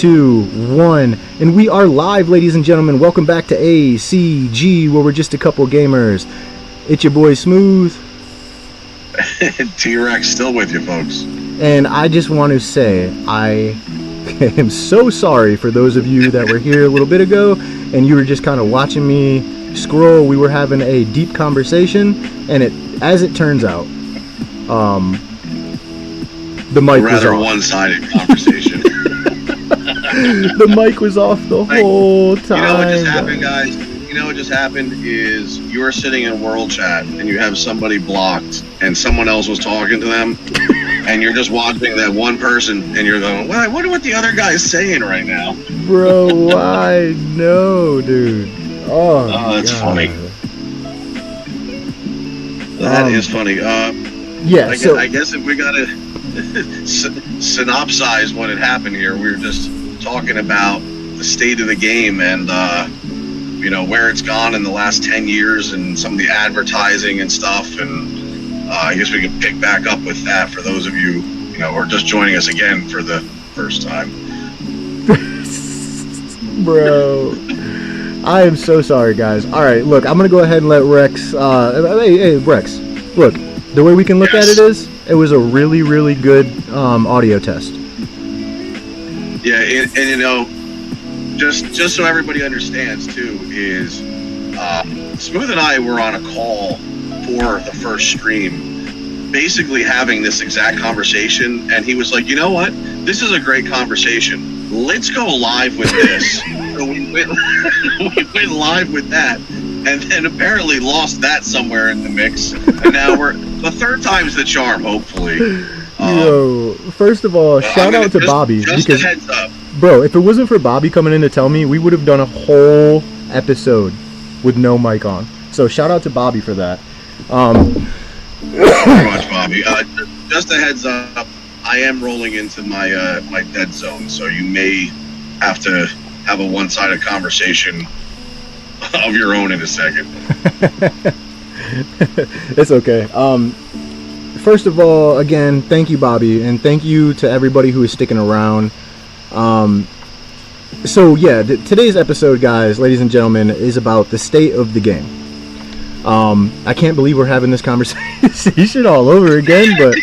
2, 1, and we are live, ladies and gentlemen. Welcome back to ACG, where we're just a couple gamers. It's your boy Smooth. T-Rex still with you, folks. And I just want to say, I am so sorry for those of you that were here a little bit ago, and you were just kind of watching me scroll. We were having a deep conversation, and as it turns out, the mic was off. One-sided conversation. The mic was off the whole time. You know what just happened, guys? You know what just happened is you were sitting in world chat and you have somebody blocked and someone else was talking to them and you're just watching that one person and you're going, well, I wonder what the other guy's saying right now. Bro, I know, dude. Oh, that's funny. That is funny. Yeah, I guess if we gotta synopsize what had happened here, we were just talking about the state of the game and where it's gone in the last 10 years and some of the advertising and stuff, and I guess we can pick back up with that for those of you who are just joining us again for the first time. Bro, I am so sorry, guys. All right, look, I'm gonna go ahead and let Rex. Hey, Rex, look. The way we can look at it is, it was a really, really good audio test. Yeah, and just so everybody understands too, is Smooth and I were on a call for the first stream, basically having this exact conversation, and he was like, you know what? This is a great conversation. Let's go live with this. So we went live with that, and then apparently lost that somewhere in the mix, and now the third time's the charm, hopefully. Yo, first of all, shout out to Bobby. Just because, a heads up. Bro, if it wasn't for Bobby coming in to tell me, we would have done a whole episode with no mic on. So shout out to Bobby for that. Very much, Bobby. Just a heads up, I am rolling into my my dead zone, so you may have to have a one-sided conversation of your own in a second. It's okay. First of all, again, thank you, Bobby, and thank you to everybody who is sticking around. So yeah, today's episode, guys, ladies and gentlemen, is about the state of the game. I can't believe we're having this conversation all over again, but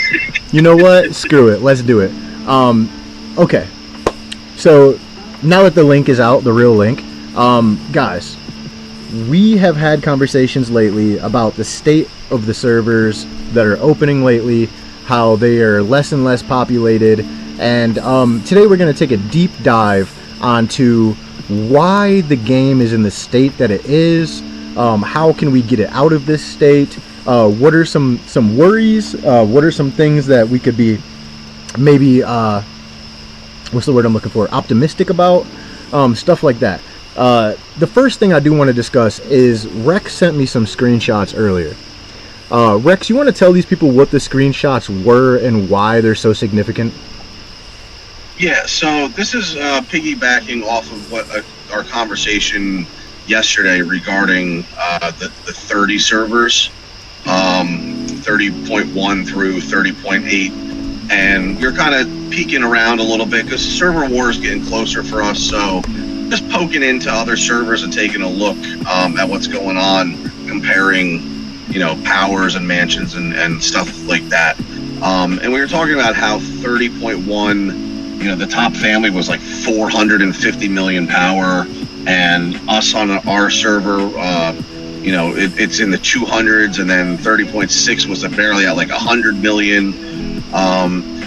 you know what? Screw it. Let's do it. Okay. So now that the link is out, the real link, guys, we have had conversations lately about the state of the servers that are opening lately, how they are less and less populated, and today we're going to take a deep dive onto why the game is in the state that it is, how can we get it out of this state, what are some worries, what are some things that we could be maybe, what's the word I'm looking for, optimistic about, stuff like that. The first thing I do want to discuss is Rex sent me some screenshots earlier. Rex, you want to tell these people what the screenshots were and why they're so significant? Yeah, so this is piggybacking off of what our conversation yesterday regarding the 30 servers, 30.1 through 30.8, and we're kind of peeking around a little bit because server war is getting closer for us, so just poking into other servers and taking a look at what's going on, comparing, powers and mansions and stuff like that. And we were talking about how 30.1, the top family was like 450 million power, and us on our server, it's in the 200s, and then 30.6 was barely at like 100 million.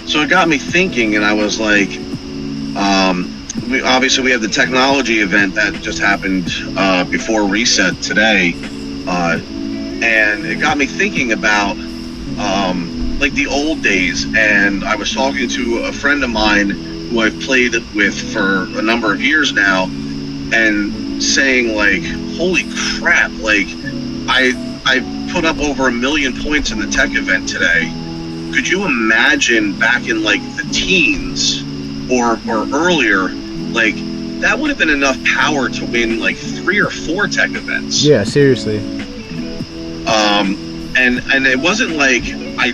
So it got me thinking, and I was like, we have the technology event that just happened before reset today, and it got me thinking about like the old days. And I was talking to a friend of mine who I've played with for a number of years now, and saying like, holy crap, like I put up over 1 million points in the tech event today. Could you imagine back in like the teens or earlier, like that would have been enough power to win like 3 or 4 tech events. Yeah, seriously. And it wasn't like I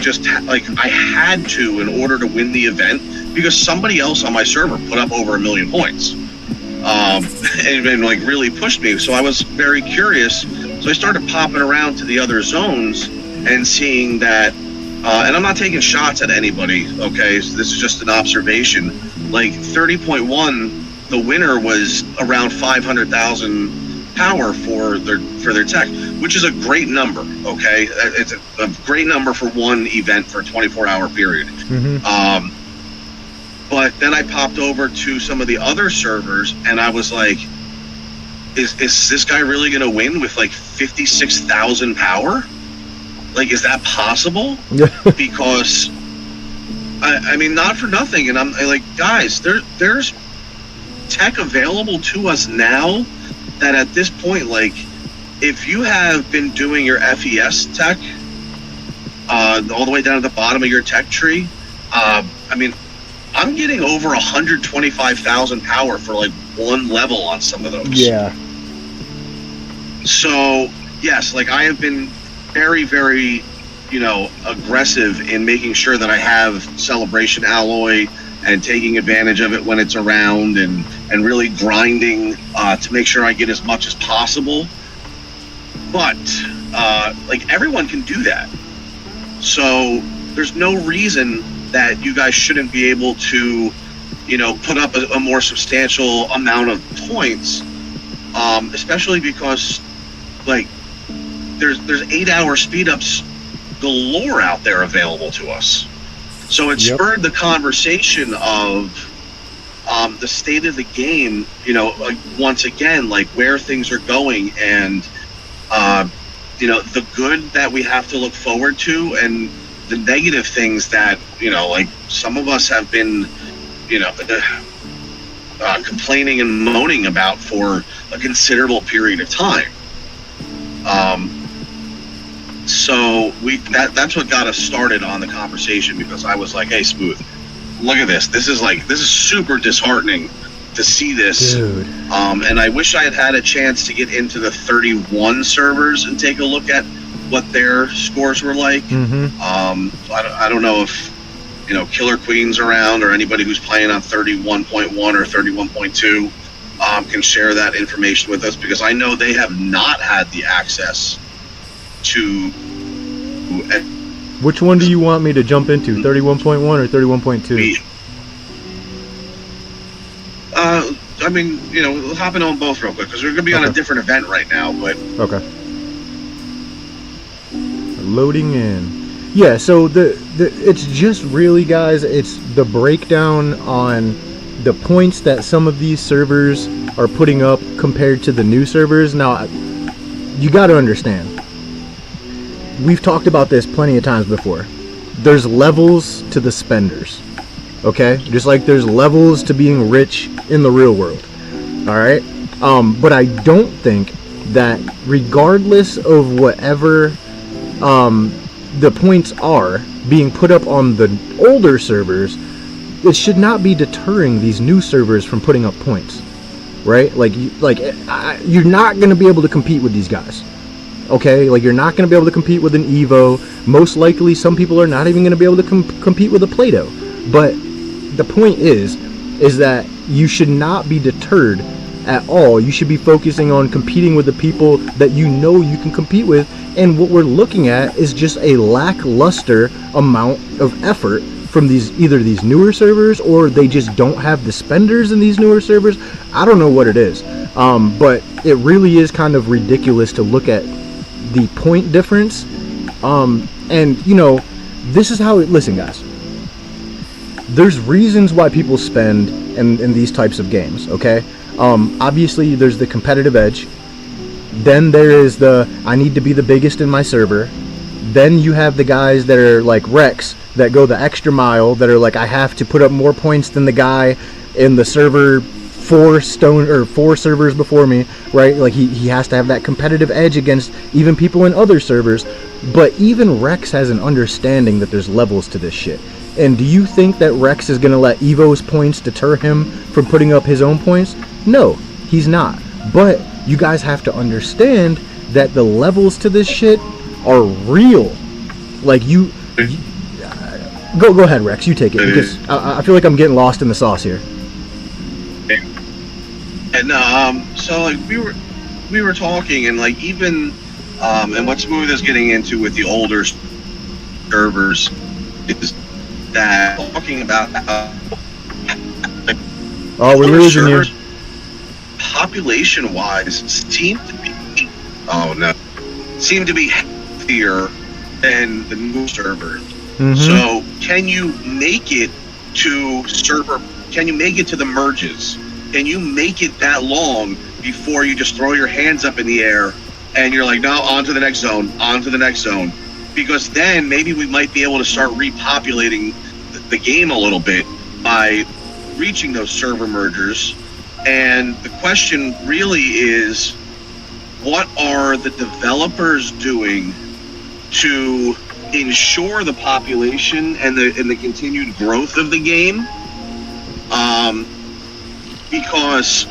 just I had to, in order to win the event, because somebody else on my server put up over 1 million points. And like really pushed me. So I was very curious. So I started popping around to the other zones and seeing that, and I'm not taking shots at anybody, okay? So this is just an observation. Like 30.1, the winner was around 500,000 power for their tech, which is a great number, okay? It's a great number for one event for a 24-hour period. Mm-hmm. But then I popped over to some of the other servers, and I was like, is this guy really going to win with like 56,000 power? Like, is that possible? Because, I mean, not for nothing. And I'm like, guys, there's tech available to us now that at this point, like, if you have been doing your FES tech all the way down to the bottom of your tech tree, I mean, I'm getting over 125,000 power for like one level on some of those. Yeah. So yes, like I have been very, very, aggressive in making sure that I have Celebration Alloy and taking advantage of it when it's around, and really grinding to make sure I get as much as possible. But like everyone can do that. So there's no reason that you guys shouldn't be able to, put up a more substantial amount of points, especially because, like, there's 8-hour speed ups galore out there available to us. So it spurred the conversation of the state of the game, like, once again, like where things are going, and the good that we have to look forward to, and the negative things that, like some of us have been, complaining and moaning about for a considerable period of time. So that's what got us started on the conversation, because I was like, hey, Smooth, look at this. This is super disheartening to see this. Dude. And I wish I had a chance to get into the 31 servers and take a look at what their scores were like. Mm-hmm. I don't know if Killer Queen's around, or anybody who's playing on 31.1 or 31.2 can share that information with us, because I know they have not had the access to. Which one do you want me to jump into, 31.1 or 31.2? I mean, we'll hop in on both real quick, because we're going to be on a different event right now. But okay. Loading in. Yeah, so it's just really, guys, it's the breakdown on the points that some of these servers are putting up compared to the new servers. Now, you got to understand, we've talked about this plenty of times before. There's levels to the spenders, okay? Just like there's levels to being rich in the real world, all right? But I don't think that regardless of whatever the points are being put up on the older servers, it should not be deterring these new servers from putting up points, right? You're not going to be able to compete with these guys, okay? Like, you're not going to be able to compete with an Evo. Most likely, some people are not even going to be able to compete with a Play-Doh. But the point is that you should not be deterred at all. You should be focusing on competing with the people that you know you can compete with. And what we're looking at is just a lackluster amount of effort from either these newer servers, or they just don't have the spenders in these newer servers. I don't know what it is, but it really is kind of ridiculous to look at the point difference. And this is how listen, guys, there's reasons why people spend in these types of games, okay? Obviously there's the competitive edge. Then there is I need to be the biggest in my server. Then you have the guys that are like Rex, that go the extra mile, that are like, I have to put up more points than the guy in the server four servers before me, right? Like he has to have that competitive edge against even people in other servers. But even Rex has an understanding that there's levels to this shit. And do you think that Rex is going to let Evo's points deter him from putting up his own points? No, he's not. But you guys have to understand that the levels to this shit are real. Like Go ahead, Rex. You take it because I feel like I'm getting lost in the sauce here. And so like we were talking, and like even and what Smooth is getting into with the older servers is that talking about like, we're losing you. Population-wise, seem to be healthier than the new servers. Mm-hmm. So can you make it to can you make it to the merges? Can you make it that long before you just throw your hands up in the air and you're like, no, on to the next zone, on to the next zone? Because then maybe we might be able to start repopulating the game a little bit by reaching those server mergers. And the question really is, what are the developers doing to ensure the population and the continued growth of the game? Because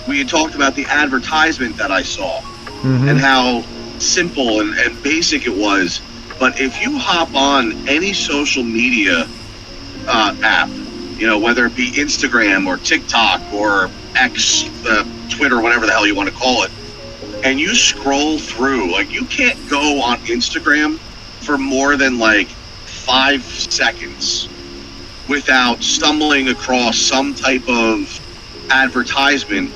we had talked about the advertisement that I saw and how simple and basic it was. But if you hop on any social media app, you know, whether it be Instagram or TikTok or X, Twitter, whatever the hell you want to call it, and you scroll through, like, you can't go on Instagram for more than like 5 seconds without stumbling across some type of advertisement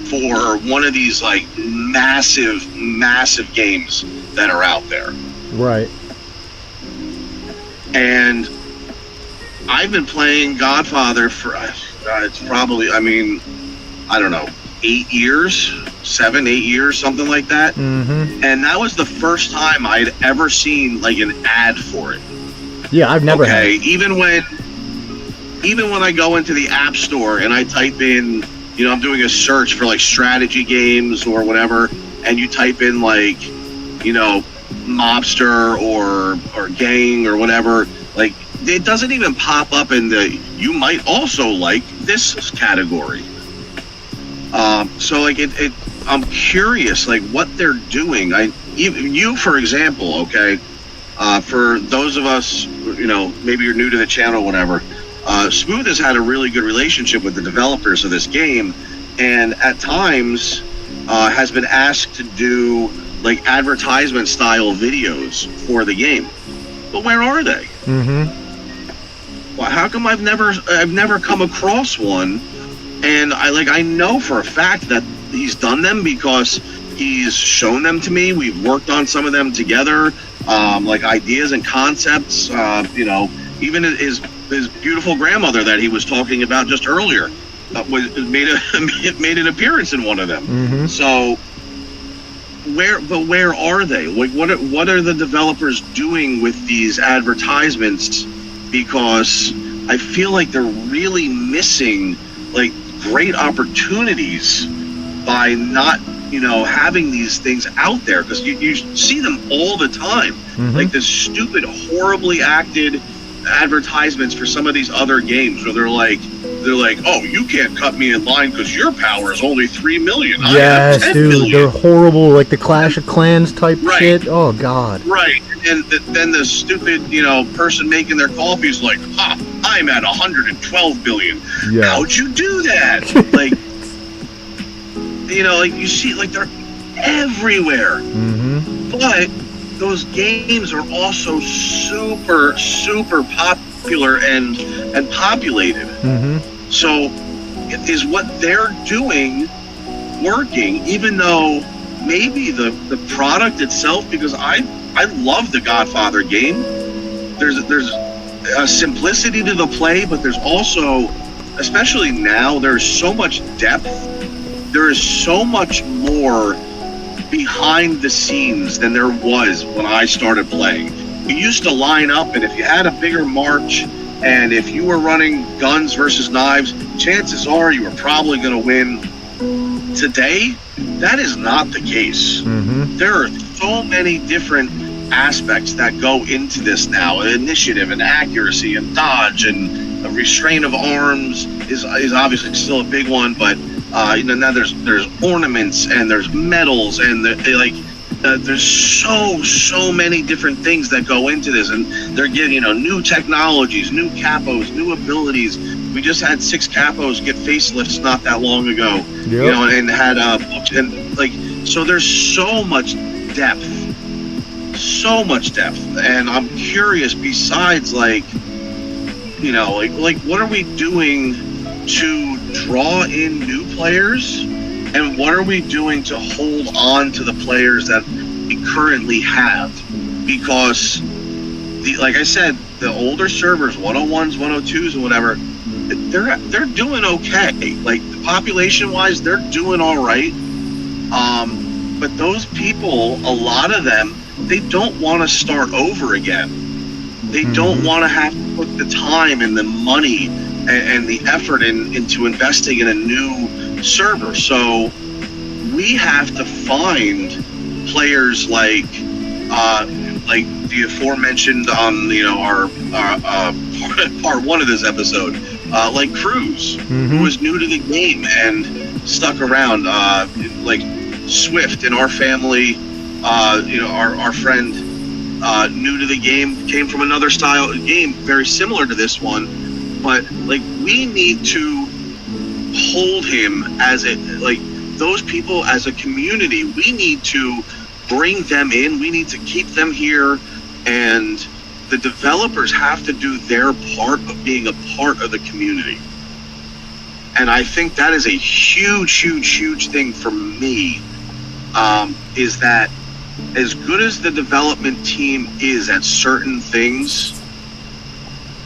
for one of these like massive games that are out there. Right. And I've been playing Godfather for it's probably, I mean, I don't know, 8 years, 7, 8 years, something like that. Mm-hmm. And that was the first time I'd ever seen like an ad for it. Yeah, I've never had. Even when I go into the App Store and I type in, you know, I'm doing a search for like strategy games or whatever, and you type in like, you know, mobster or gang or whatever, like it doesn't even pop up in the you might also like this category. So like I'm curious like what they're doing. You for example, okay, for those of us, you know, maybe you're new to the channel, whatever. Smooth has had a really good relationship with the developers of this game, and at times has been asked to do like advertisement style videos for the game. But where are they? Mm-hmm. Well, how come I've never come across one? And I know for a fact that he's done them because he's shown them to me. We've worked on some of them together, like ideas and concepts. You know, even his beautiful grandmother that he was talking about just earlier made an appearance in one of them. Mm-hmm. So where are they? Like what are the developers doing with these advertisements? Because I feel like they're really missing like great opportunities by not, you know, having these things out there, because you see them all the time. Mm-hmm. Like this stupid, horribly acted advertisements for some of these other games where they're like, oh, you can't cut me in line because your power is only 3 million. Yes, I have 10 dude, million. they're horrible, like the Clash of Clans type Right. shit. Oh god. Right, and then the stupid, you know, person making their coffee is like, I'm at 112 billion. Yeah. How'd you do that? Like, you know, like you see, like they're everywhere. Mm-hmm. But those games are also super popular and populated. Mm-hmm. So is what they're doing working, even though maybe the product itself, because I love the Godfather game. There's a simplicity to the play, but there's also, especially now, there's so much depth. There is so much more behind the scenes than there was when I started playing. You used to line up, and if you had a bigger march, and if you were running guns versus knives, chances are you were probably going to win. Today, that is not the case. Mm-hmm. There are so many different aspects that go into this now. Initiative and accuracy and dodge and a restraint of arms is obviously still a big one, but you know, now there's ornaments and there's medals and there's so many different things that go into this, and they're getting new technologies, new capos, new abilities. We just had 6 capos get facelifts not that long ago. Yep. And had books, and like, so there's so much depth, and I'm curious, besides like what are we doing to draw in new players, and what are we doing to hold on to the players that we currently have? Because like I said, the older servers, 101s, 102s, and whatever, they're doing okay. Like, population wise, they're doing all right. But those people, a lot of them, they don't want to start over again. They don't want to have to put the time and the money and the effort into investing in a new server. So we have to find players like the aforementioned on our part 1 of this episode, like Cruz, who was new to the game and stuck around, like Swift in our family, our friend, new to the game, came from another style of game very similar to this one, but like, we need to hold him as those people as a community. We need to bring them in, we need to keep them here, and the developers have to do their part of being a part of the community. And I think that is a huge thing for me, is that as good as the development team is at certain things,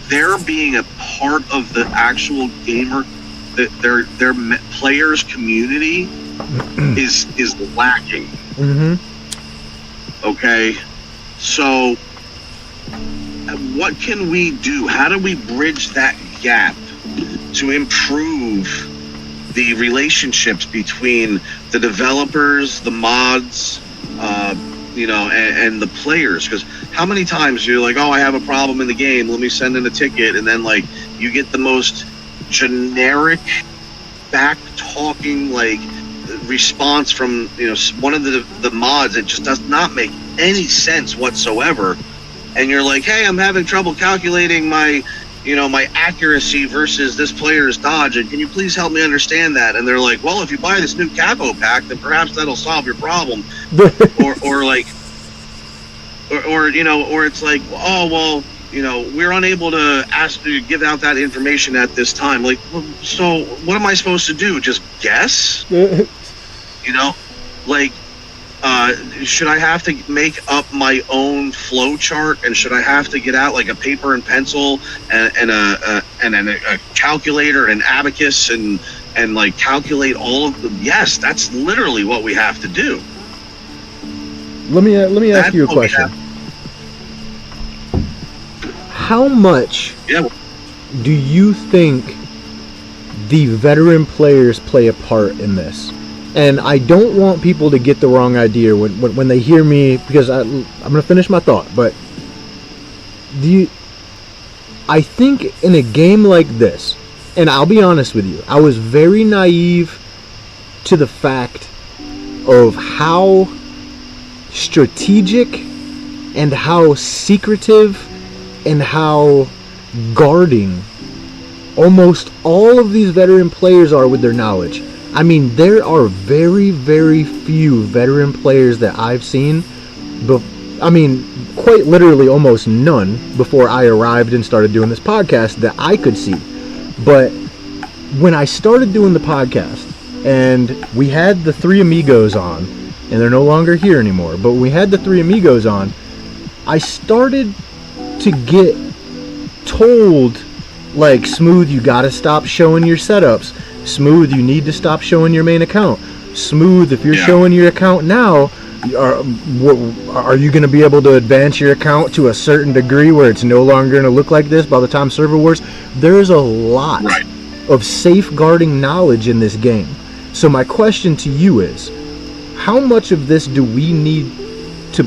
they're being a part of the actual gamer, their players community is lacking. Okay, so what can we do? How do we bridge that gap to improve the relationships between the developers, the mods, and the players? Because how many times you're like, oh, I have a problem in the game, let me send in a ticket, and then like you get the most generic, back-talking like response from one of the mods that just does not make any sense whatsoever, and you're like, hey, I'm having trouble calculating my my accuracy versus this player's dodge, and can you please help me understand that? And they're like, well, if you buy this new capo pack, then perhaps that'll solve your problem. or it's like, oh, well, we're unable to ask you to give out that information at this time. Like, well, so what am I supposed to do? Just guess? Like, should I have to make up my own flow chart, and should I have to get out like a paper and pencil and a calculator and abacus and like calculate all of them? Yes, that's literally what we have to do. Let me ask you a question. How much do you think the veteran players play a part in this? And I don't want people to get the wrong idea when they hear me, because I'm going to finish my thought. But I think in a game like this, and I'll be honest with you, I was very naive to the fact of how strategic and how secretive and how guarding almost all of these veteran players are with their knowledge. I mean, there are very, very few veteran players that I've seen, quite literally almost none before I arrived and started doing this podcast that I could see. But when I started doing the podcast, and we had the 3 amigos on, and they're no longer here anymore, but when we had the 3 amigos on, I started to get told, like, Smooth, you gotta stop showing your setups. Smooth, you need to stop showing your main account. Smooth, if you're showing your account now, are you going to be able to advance your account to a certain degree where it's no longer going to look like this by the time server wars? There's a lot of safeguarding knowledge in this game. So my question to you is, how much of this do we need to,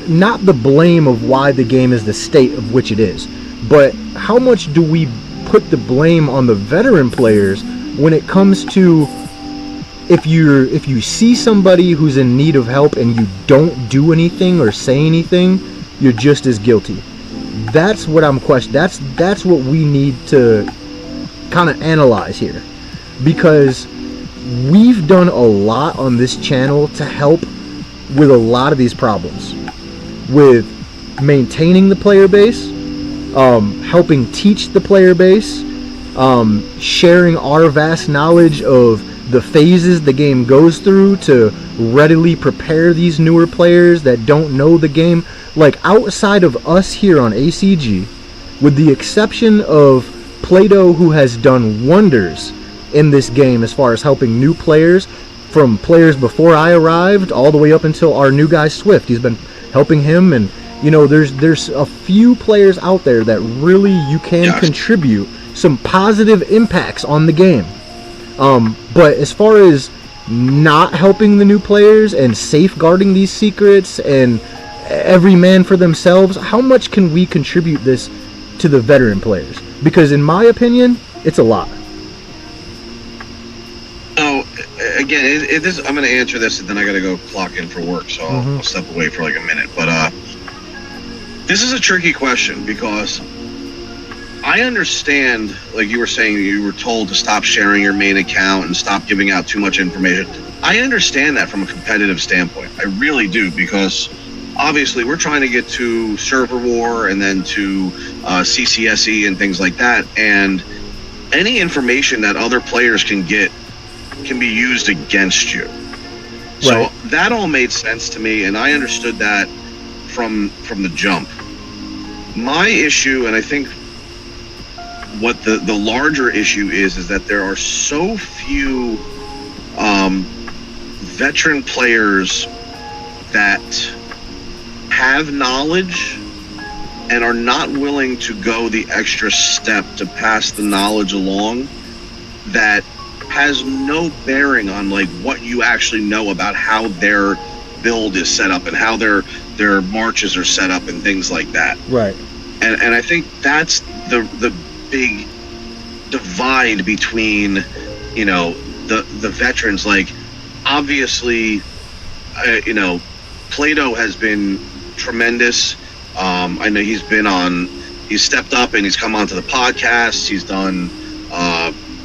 not the blame of why the game is the state of which it is, but how much do we put the blame on the veteran players when it comes to if you see somebody who's in need of help and you don't do anything or say anything, you're just as guilty. That's what I'm questioning. That's what we need to kind of analyze here, because we've done a lot on this channel to help with a lot of these problems, with maintaining the player base, helping teach the player base, sharing our vast knowledge of the phases the game goes through to readily prepare these newer players that don't know the game. Like, outside of us here on ACG, with the exception of Plato, who has done wonders in this game as far as helping new players, from players before I arrived all the way up until our new guy Swift. He's been helping him, and you know, there's a few players out there that really you can contribute some positive impacts on the game. But as far as not helping the new players and safeguarding these secrets and every man for themselves, how much can we contribute this to the veteran players? Because in my opinion, it's a lot. So again, I'm going to answer this, and then I got to go clock in for work, so I'll step away for like a minute. But this is a tricky question, because I understand, like you were saying, you were told to stop sharing your main account and stop giving out too much information. I understand that from a competitive standpoint. I really do, because obviously we're trying to get to server war and then to CCSE and things like that, and any information that other players can get can be used against you. Right. So that all made sense to me, and I understood that from the jump. My issue, and I think what the larger issue is that there are so few veteran players that have knowledge and are not willing to go the extra step to pass the knowledge along, that has no bearing on like what you actually know about how their build is set up and how their marches are set up and things like that. Right. And I think that's the big divide between, you know, the veterans. Like, obviously, you know, Plato has been tremendous. I know he's stepped up and he's come onto the podcast. He's done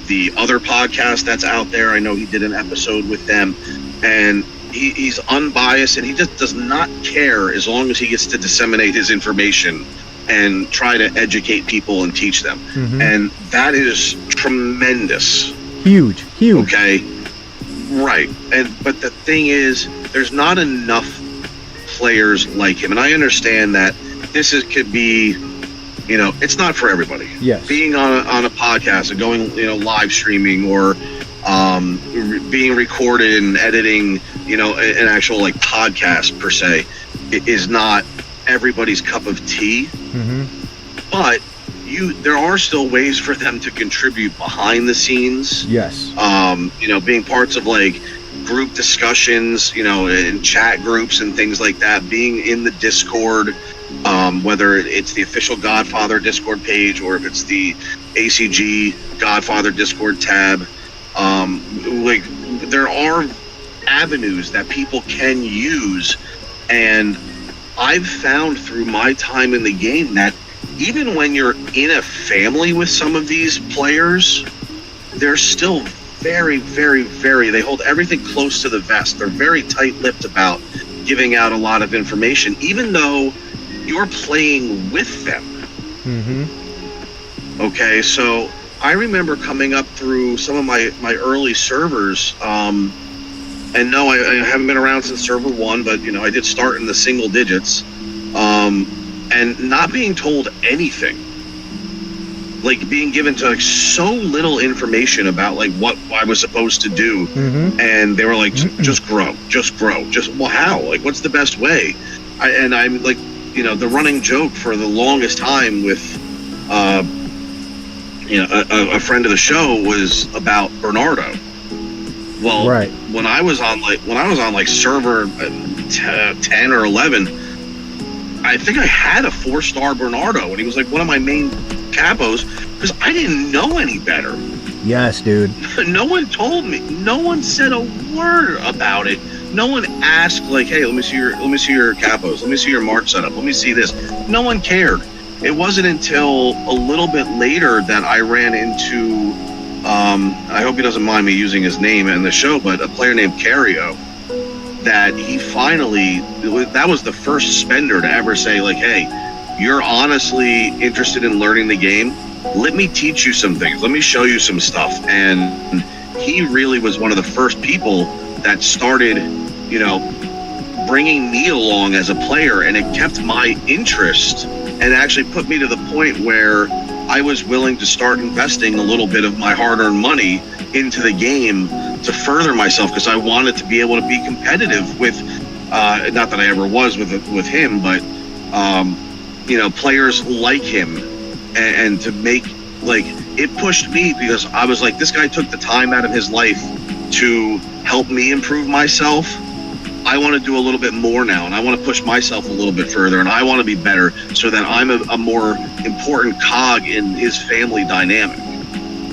the other podcast that's out there. I know he did an episode with them, and he's unbiased, and he just does not care as long as he gets to disseminate his information and try to educate people and teach them. And that is tremendous. Huge. Okay. Right. But the thing is, there's not enough players like him. And I understand that could be, you know, it's not for everybody. Yes. Being on a podcast and going, you know, live streaming or being recorded and editing, you know, an actual like podcast per se, it is not everybody's cup of tea. But there are still ways for them to contribute behind the scenes. Yes. You know, being parts of like group discussions, you know, in chat groups and things like that, being in the Discord, whether it's the official Godfather Discord page or if it's the ACG Godfather Discord tab. Like, there are avenues that people can use, and I've found through my time in the game that even when you're in a family with some of these players, they're still very, very, very, they hold everything close to the vest. They're very tight-lipped about giving out a lot of information, even though you're playing with them. Okay, so I remember coming up through some of my early servers, and no, I haven't been around since server 1, but, you know, I did start in the single digits, and not being told anything, like being given to like so little information about like what I was supposed to do, and they were like, just grow, well, how, like, what's the best way? I'm like, you know, the running joke for the longest time with you know, a friend of the show was about Bernardo. Well, right. when I was on like server 10 or 11, I think I had a 4-star Bernardo, and he was like one of my main capos because I didn't know any better. Yes, dude. No one told me. No one said a word about it. No one asked, like, hey, let me see your capos. Let me see your March setup. Let me see this. No one cared. It wasn't until a little bit later that I ran into, I hope he doesn't mind me using his name in the show, but a player named Cario, that he finally, that was the first spender to ever say, like, hey, you're honestly interested in learning the game. Let me teach you some things. Let me show you some stuff. And he really was one of the first people that started, you know, bringing me along as a player, and it kept my interest and actually put me to the point where I was willing to start investing a little bit of my hard-earned money into the game to further myself, because I wanted to be able to be competitive with, not that I ever was with him, but, you know, players like him, and to make, like, it pushed me, because I was like, this guy took the time out of his life to help me improve myself. I want to do a little bit more now, and I want to push myself a little bit further, and I want to be better so that I'm a more important cog in his family dynamic,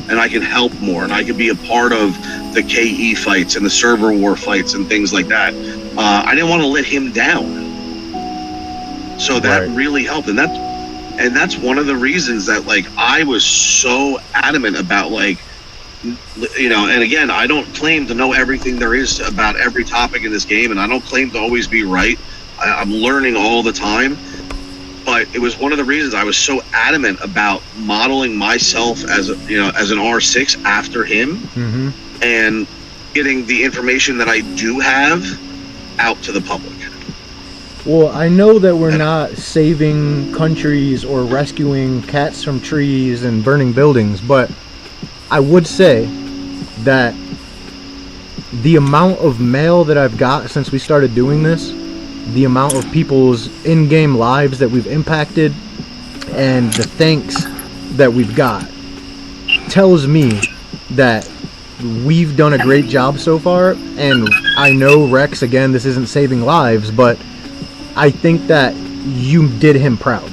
and I can help more, and I can be a part of the KE fights and the server war fights and things like that. I didn't want to let him down, so that really helped, and that's one of the reasons that, like, I was so adamant about, like, you know, and again, I don't claim to know everything there is about every topic in this game, and I don't claim to always be right. I'm learning all the time, but it was one of the reasons I was so adamant about modeling myself as an R6 after him, and getting the information that I do have out to the public. Well, I know that we're not saving countries or rescuing cats from trees and burning buildings, but I would say that the amount of mail that I've got since we started doing this, the amount of people's in-game lives that we've impacted, and the thanks that we've got, tells me that we've done a great job so far. And I know, Rex, again, this isn't saving lives, but I think that you did him proud.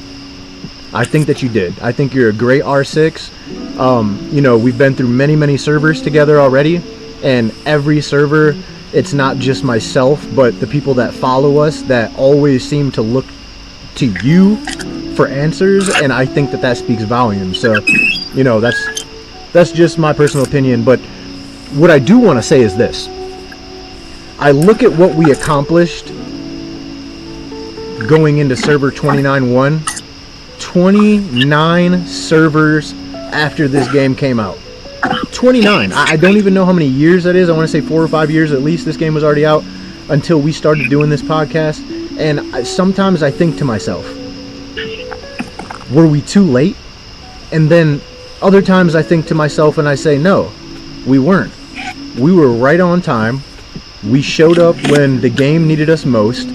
I think that you did. I think you're a great R6. You know, we've been through many servers together already, and every server, it's not just myself, but the people that follow us that always seem to look to you for answers, and I think that speaks volumes. So, you know, that's just my personal opinion, but what I do want to say is this. I look at what we accomplished going into server 29-1, 29 servers after this game came out. 29. I don't even know how many years that is. I want to say 4 or 5 years at least this game was already out until we started doing this podcast. And sometimes I think to myself, were we too late? And then other times I think to myself and I say, no, we weren't. We were right on time. We showed up when the game needed us most.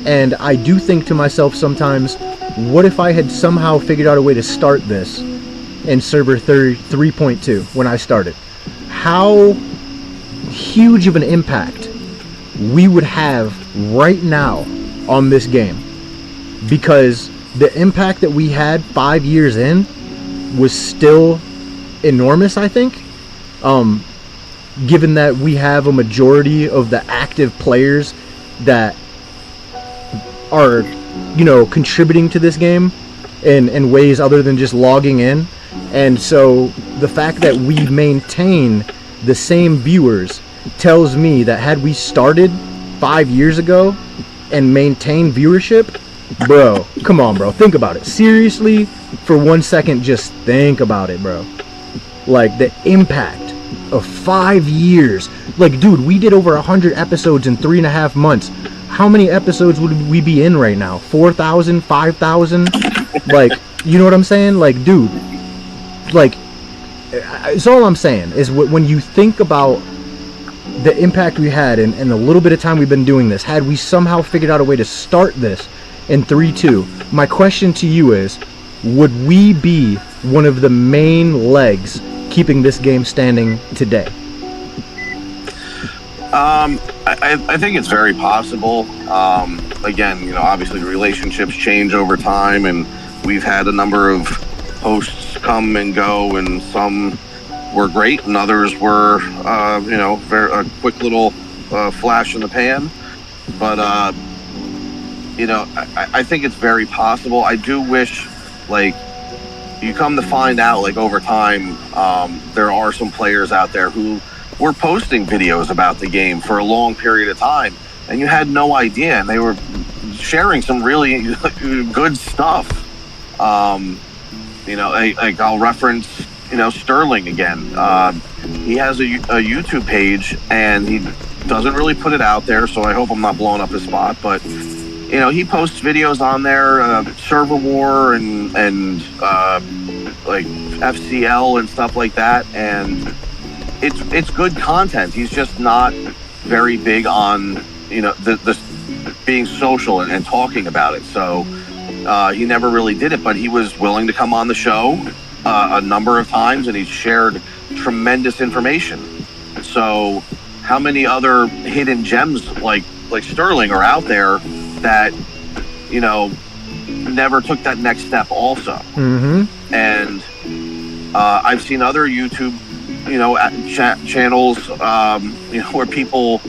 And I do think to myself sometimes, what if I had somehow figured out a way to start this in server 3.2 when I started? How huge of an impact we would have right now on this game. Because the impact that we had 5 years in was still enormous, I think. Given that we have a majority of the active players that are, you know, contributing to this game in ways other than just logging in. And so the fact that we maintain the same viewers tells me that had we started 5 years ago and maintained viewership, bro, come on, bro, think about it. Seriously, for 1 second, just think about it, bro. Like, the impact of 5 years. Like, dude, we did over 100 episodes in 3.5 months. How many episodes would we be in right now? 4,000, 5,000? Like, you know what I'm saying? Like, dude, like, it's all I'm saying is when you think about the impact we had and the little bit of time we've been doing this, had we somehow figured out a way to start this in 3.2, my question to you is, would we be one of the main legs keeping this game standing today? I think it's very possible. Again, you know, obviously relationships change over time, and we've had a number of hosts come and go, and some, were great, and others were, very, a quick little flash in the pan. But, I think it's very possible. I do wish, like, you come to find out, like, over time, there are some players out there who were posting videos about the game for a long period of time, and you had no idea, and they were sharing some really good stuff. Like I'll reference, Sterling again. He has a YouTube page, and he doesn't really put it out there, so I hope I'm not blowing up his spot, but he posts videos on there, server war and like FCL and stuff like that, and it's good content. He's just not very big on the being social and talking about it, so he never really did it, but he was willing to come on the show a number of times, and he shared tremendous information. So how many other hidden gems like Sterling are out there that never took that next step also? And I've seen other YouTube channels where people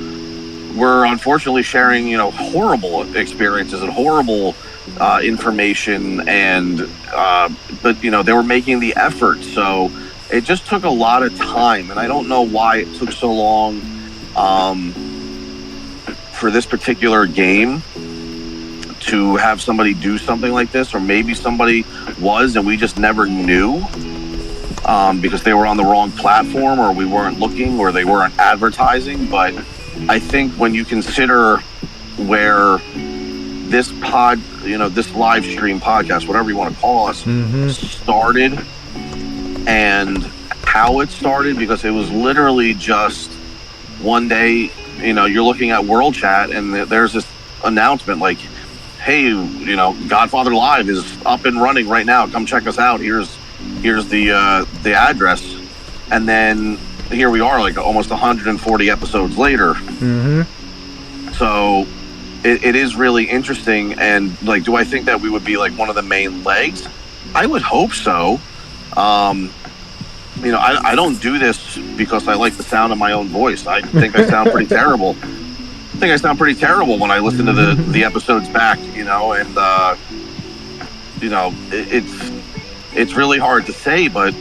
were unfortunately sharing horrible experiences and horrible information, and but they were making the effort, so it just took a lot of time, and I don't know why it took so long for this particular game to have somebody do something like this, or maybe somebody was and we just never knew because they were on the wrong platform, or we weren't looking, or they weren't advertising. But I think when you consider where this this live stream podcast, whatever you want to call us, started and how it started, because it was literally just one day, you're looking at World Chat and there's this announcement like, hey, Godfather Live is up and running right now. Come check us out. Here's the address. And then here we are, like almost 140 episodes later. So it is really interesting. And like, do I think that we would be like one of the main legs? I would hope so. I don't do this because I like the sound of my own voice. I think I sound pretty terrible. I think I sound pretty terrible when I listen to the episodes back, and it's really hard to say, but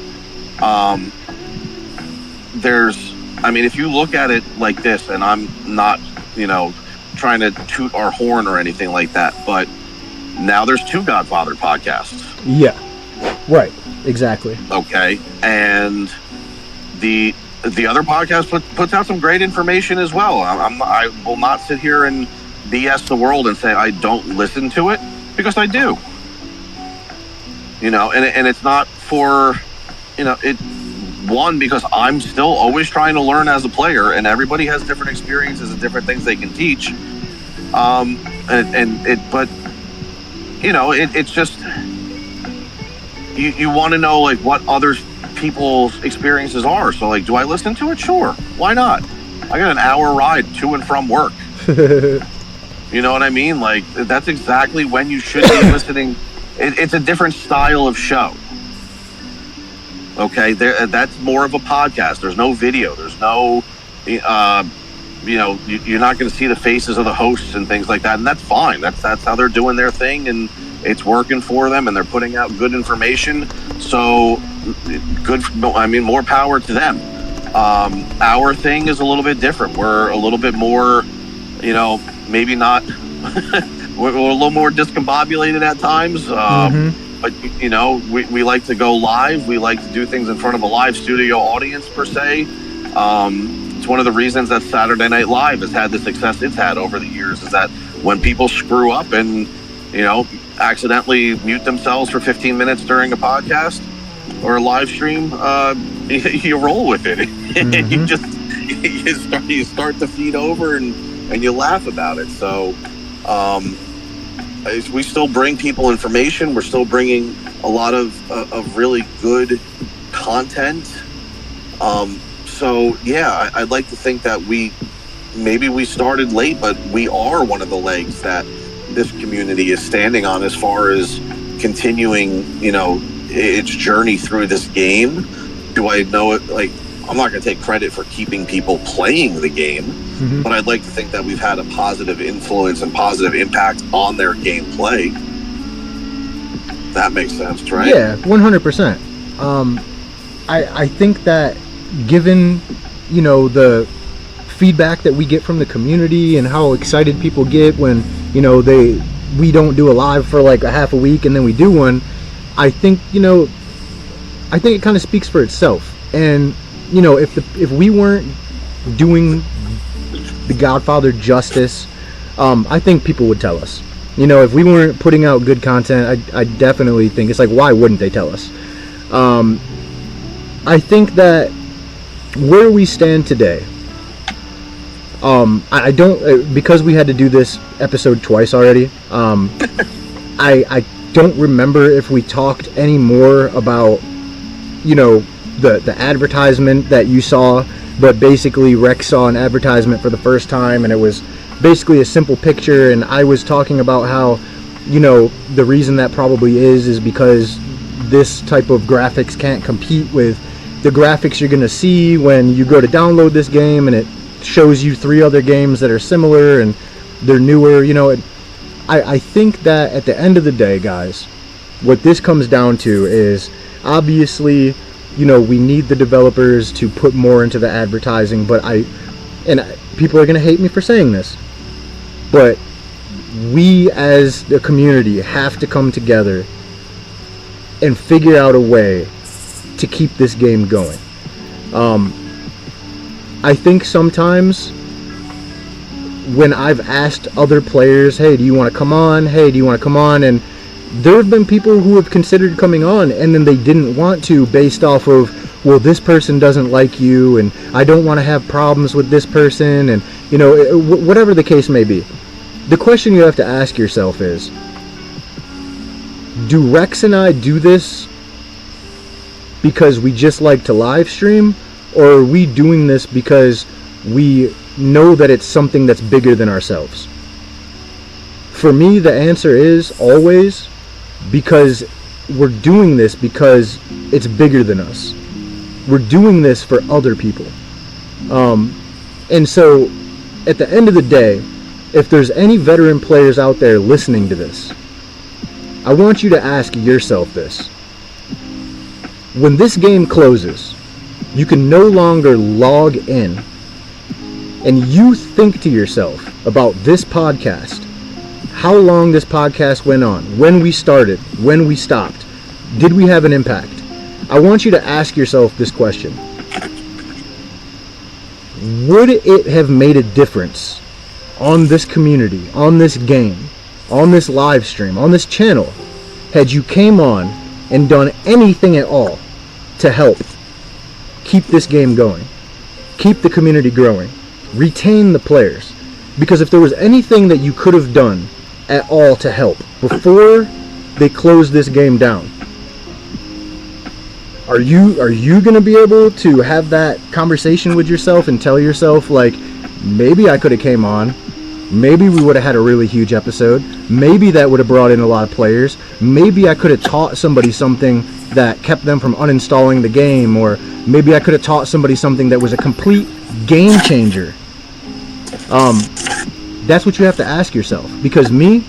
if you look at it like this, and I'm not, trying to toot our horn or anything like that, but now there's 2 Godfather podcasts. Yeah, right, exactly. Okay, and the other podcast puts out some great information as well. I will not sit here and BS the world and say I don't listen to it, because I do. And it's not for, because I'm still always trying to learn as a player, and everybody has different experiences and different things they can teach. It's just, you want to know like what other people's experiences are. So like, do I listen to it? Sure. Why not? I got an hour ride to and from work. You know what I mean? Like, that's exactly when you should be listening. It's a different style of show. Okay, that's more of a podcast. There's no video. There's no, you're not going to see the faces of the hosts and things like that, and that's fine. That's how they're doing their thing, and it's working for them, and they're putting out good information. So, more power to them. Our thing is a little bit different. We're a little bit more, maybe not. We're a little more discombobulated at times. But, we like to go live. We like to do things in front of a live studio audience, per se. It's one of the reasons that Saturday Night Live has had the success it's had over the years, is that when people screw up and, accidentally mute themselves for 15 minutes during a podcast or a live stream, you roll with it. You start to feed over and you laugh about it. So, we still bring people information. We're still bringing a lot of really good content. So yeah, I'd like to think that we started late, but we are one of the legs that this community is standing on as far as continuing, its journey through this game. do I know it? Like, I'm not going to take credit for keeping people playing the game, but I'd like to think that we've had a positive influence and positive impact on their gameplay. That makes sense, right? Yeah, 100%. I think that given, the feedback that we get from the community and how excited people get when, we don't do a live for like a half a week and then we do one, I think it kind of speaks for itself. And, if we weren't doing the Godfather justice, I think people would tell us. If we weren't putting out good content, I definitely think it's like, why wouldn't they tell us? I think that where we stand today, I don't, because we had to do this episode twice already, I don't remember if we talked any more about, the advertisement that you saw, but basically Rex saw an advertisement for the first time and it was basically a simple picture, and I was talking about how, the reason that probably is because this type of graphics can't compete with the graphics you're going to see when you go to download this game and it shows you 3 other games that are similar and they're newer. I think that at the end of the day, guys, what this comes down to is obviously, we need the developers to put more into the advertising, but people are going to hate me for saying this, but we as the community have to come together and figure out a way to keep this game going. I think sometimes when I've asked other players, hey, do you want to come on? Hey, do you want to come on? And there have been people who have considered coming on and then they didn't want to based off of, well, this person doesn't like you and I don't want to have problems with this person, and whatever the case may be. The question you have to ask yourself is, do Rex and I do this because we just like to live stream, or are we doing this because we know that it's something that's bigger than ourselves? For me, the answer is always because we're doing this because it's bigger than us. We're doing this for other people. And so at the end of the day, if there's any veteran players out there listening to this, I want you to ask yourself this. When this game closes, you can no longer log in, and you think to yourself about this podcast, how long this podcast went on, when we started, when we stopped, did we have an impact? I want you to ask yourself this question. Would it have made a difference on this community, on this game, on this live stream, on this channel, had you came on and done anything at all to help keep this game going, keep the community growing, retain the players? Because if there was anything that you could have done at all to help before they close this game down, are you going to be able to have that conversation with yourself and tell yourself, like, maybe I could have came on, maybe we would have had a really huge episode, maybe that would have brought in a lot of players, maybe I could have taught somebody something that kept them from uninstalling the game, or maybe I could have taught somebody something that was a complete game changer? That's what you have to ask yourself. Because me,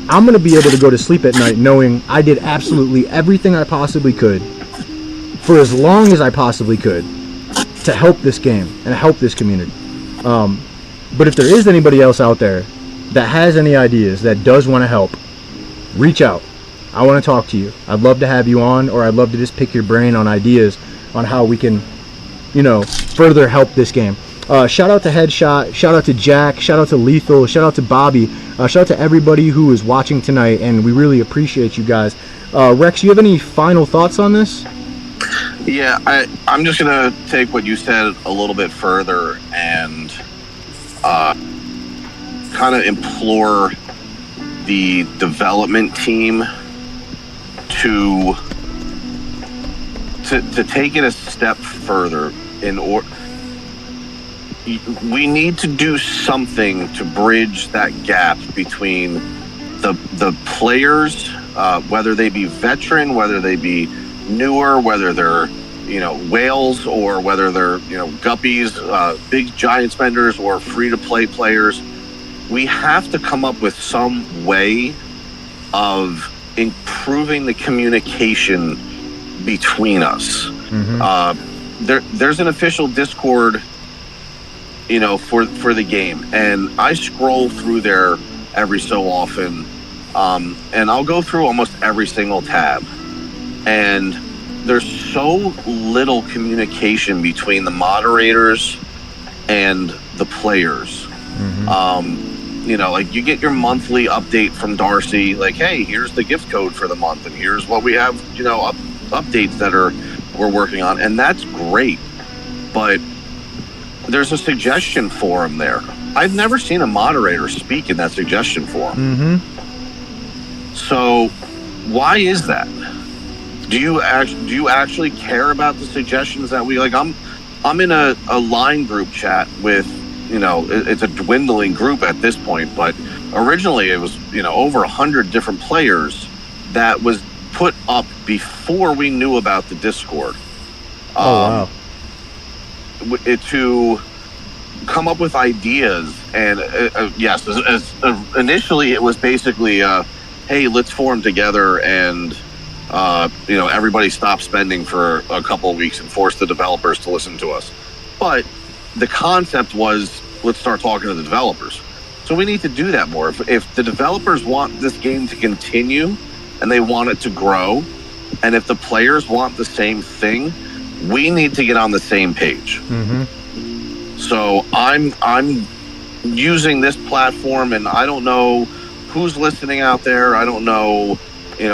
I'm going to be able to go to sleep at night knowing I did absolutely everything I possibly could for as long as I possibly could to help this game and help this community. But if there is anybody else out there that has any ideas, that does want to help, reach out. I want to talk to you. I'd love to have you on, or I'd love to just pick your brain on ideas on how we can, further help this game. Shout out to Headshot, shout out to Jack, shout out to Lethal, shout out to Bobby, shout out to everybody who is watching tonight, and we really appreciate you guys. Rex, you have any final thoughts on this? Yeah, I'm just going to take what you said a little bit further and kind of implore the development team to take it a step further. We need to do something to bridge that gap between the players, whether they be veteran, whether they be newer, whether they're whales, or whether they're, guppies, big giant spenders, or free-to-play players. We have to come up with some way of improving the communication between us. There's an official Discord, for the game, and I scroll through there every so often, and I'll go through almost every single tab, and there's so little communication between the moderators and the players. Like you get your monthly update from Darcy, like, hey, here's the gift code for the month, and here's what we have, updates that we're working on, and that's great. But there's a suggestion forum there. I've never seen a moderator speak in that suggestion forum. So why is that? Do you actually care about the suggestions that we like? I'm in a line group chat with, it's a dwindling group at this point, but originally it was, over 100 different players that was put up before we knew about the Discord. Wow. To come up with ideas, and yes, as initially it was basically, hey, let's form together and everybody stop spending for a couple of weeks and force the developers to listen to us. But the concept was, let's start talking to the developers. So we need to do that more. If the developers want this game to continue and they want it to grow, and if the players want the same thing, we need to get on the same page. So I'm using this platform, and I don't know who's listening out there. I don't know,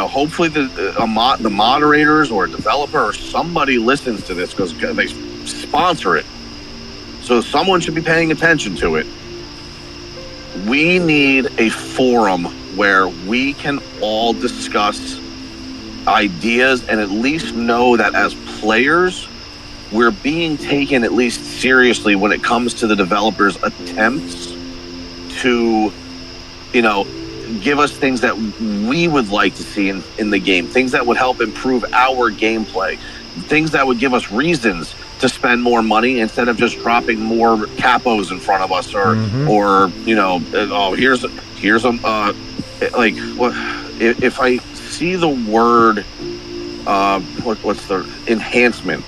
hopefully the moderators or a developer or somebody listens to this, because they sponsor it. So someone should be paying attention to it. We need a forum where we can all discuss ideas and at least know that as players, we're being taken at least seriously when it comes to the developers' attempts to, give us things that we would like to see in the game, things that would help improve our gameplay, things that would give us reasons to spend more money instead of just dropping more capos in front of us, or here's like, what if I see the word what's the enhancement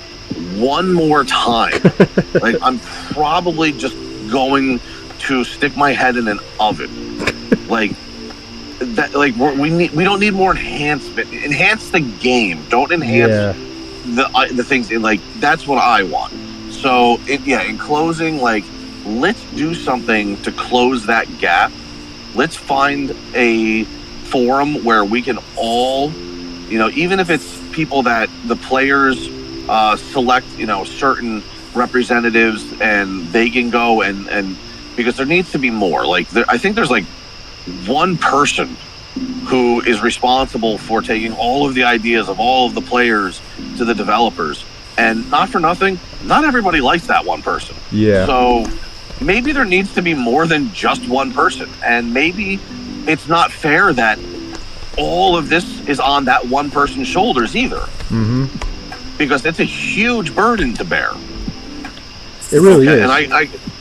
one more time, like I'm probably just going to stick my head in an oven. Like that, like we don't need more enhancement. Enhance the game, don't enhance the things. Like that's what I want. So in closing, like, let's do something to close that gap. Let's find a forum where we can all, even if it's people that the players select, certain representatives, and they can go and because there needs to be more. Like I think there's like one person who is responsible for taking all of the ideas of all of the players to the developers, and not for nothing, not everybody likes that one person. So maybe there needs to be more than just one person, and maybe it's not fair that all of this is on that one person's shoulders either. Because it's a huge burden to bear. It really is. And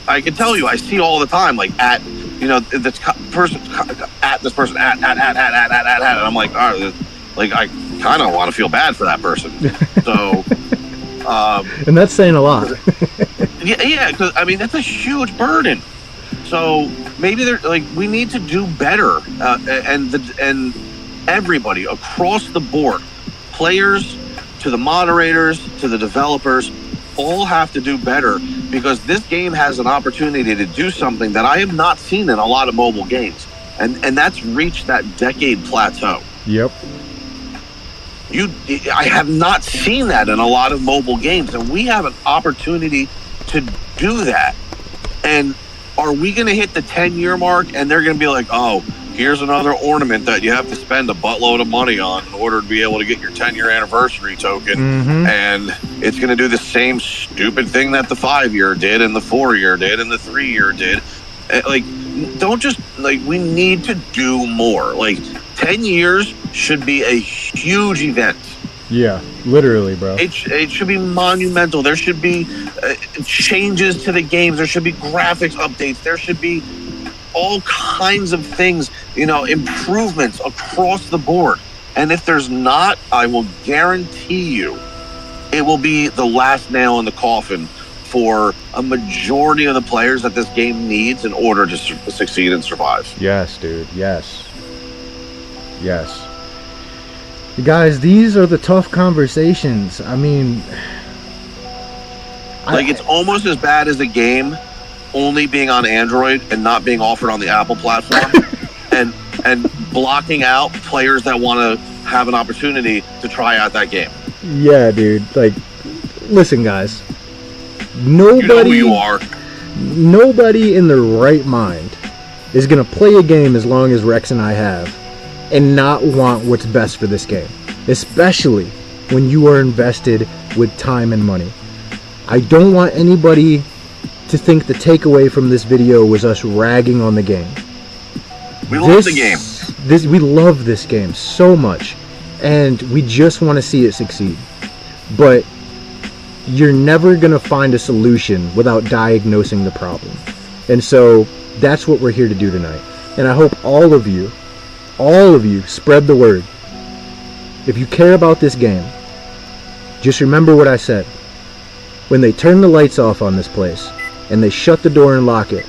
I can tell you, I see all the time, like at this person at this person at, and I'm like, all right, like I kind of want to feel bad for that person. So, and that's saying a lot. yeah, because I mean that's a huge burden. So maybe we need to do better, and everybody across the board, players to the moderators to the developers, all have to do better, because this game has an opportunity to do something that I have not seen in a lot of mobile games, and that's reached that decade plateau. Yep. I have not seen that in a lot of mobile games, and we have an opportunity to do that. And are we going to hit the 10-year mark and they're going to be like, oh, here's another ornament that you have to spend a buttload of money on in order to be able to get your 10-year anniversary token, and it's going to do the same stupid thing that the 5-year did and the 4-year did and the 3-year did. Like, don't just, like, we need to do more. Like, 10 years should be a huge event. Yeah, literally, bro. It should be monumental. There should be changes to the games. There should be graphics updates. There should be all kinds of things, improvements across the board. And if there's not, I will guarantee you it will be the last nail in the coffin for a majority of the players that this game needs in order to succeed and survive. Yes, dude. Yes. Yes. Guys, these are the tough conversations. I mean, it's almost as bad as a game only being on Android and not being offered on the Apple platform and blocking out players that want to have an opportunity to try out that game. Yeah, dude. Like, listen, guys. Nobody, you know who you are. Nobody in their right mind is going to play a game as long as Rex and I have and not want what's best for this game, especially when you are invested with time and money. I don't want anybody to think the takeaway from this video was us ragging on the game. We love the game. We love this game so much, and we just want to see it succeed. But you're never going to find a solution without diagnosing the problem. And so that's what we're here to do tonight. And I hope all of you spread the word. If you care about this game, just remember what I said. When they turn the lights off on this place and they shut the door and lock it,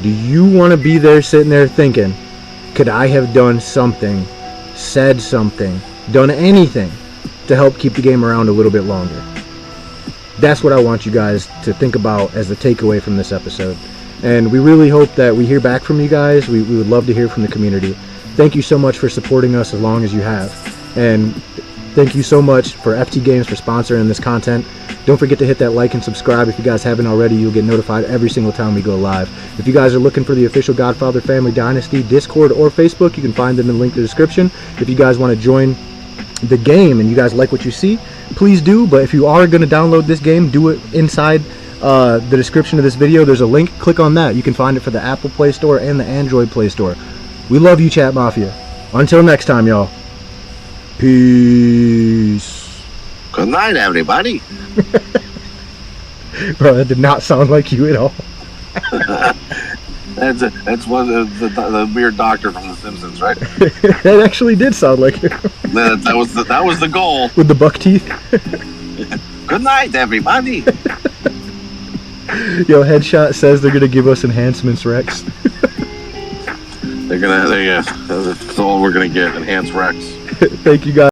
do you want to be there sitting there thinking, could I have done something, said something, done anything to help keep the game around a little bit longer? That's what I want you guys to think about as the takeaway from this episode. And we really hope that we hear back from you guys. We would love to hear from the community. Thank you so much for supporting us as long as you have. And thank you so much for FT Games for sponsoring this content. Don't forget to hit that like and subscribe. If you guys haven't already, you'll get notified every single time we go live. If you guys are looking for the official Godfather Family Dynasty Discord or Facebook, you can find them in the link in the description. If you guys want to join the game and you guys like what you see, please do. But if you are going to download this game, do it inside the description of this video. There's a link. Click on that. You can find it for the Apple Play Store and the Android Play Store. We love you, Chat Mafia. Until next time, y'all. Peace. Good night, everybody. Bro, that did not sound like you at all. That's one of the weird doctor from The Simpsons, right? That actually did sound like you. That was the goal. With the buck teeth. Good night, everybody. Yo, Headshot says they're gonna give us enhancements, Rex. That's all we're gonna get. Enhanced Rex. Thank you guys.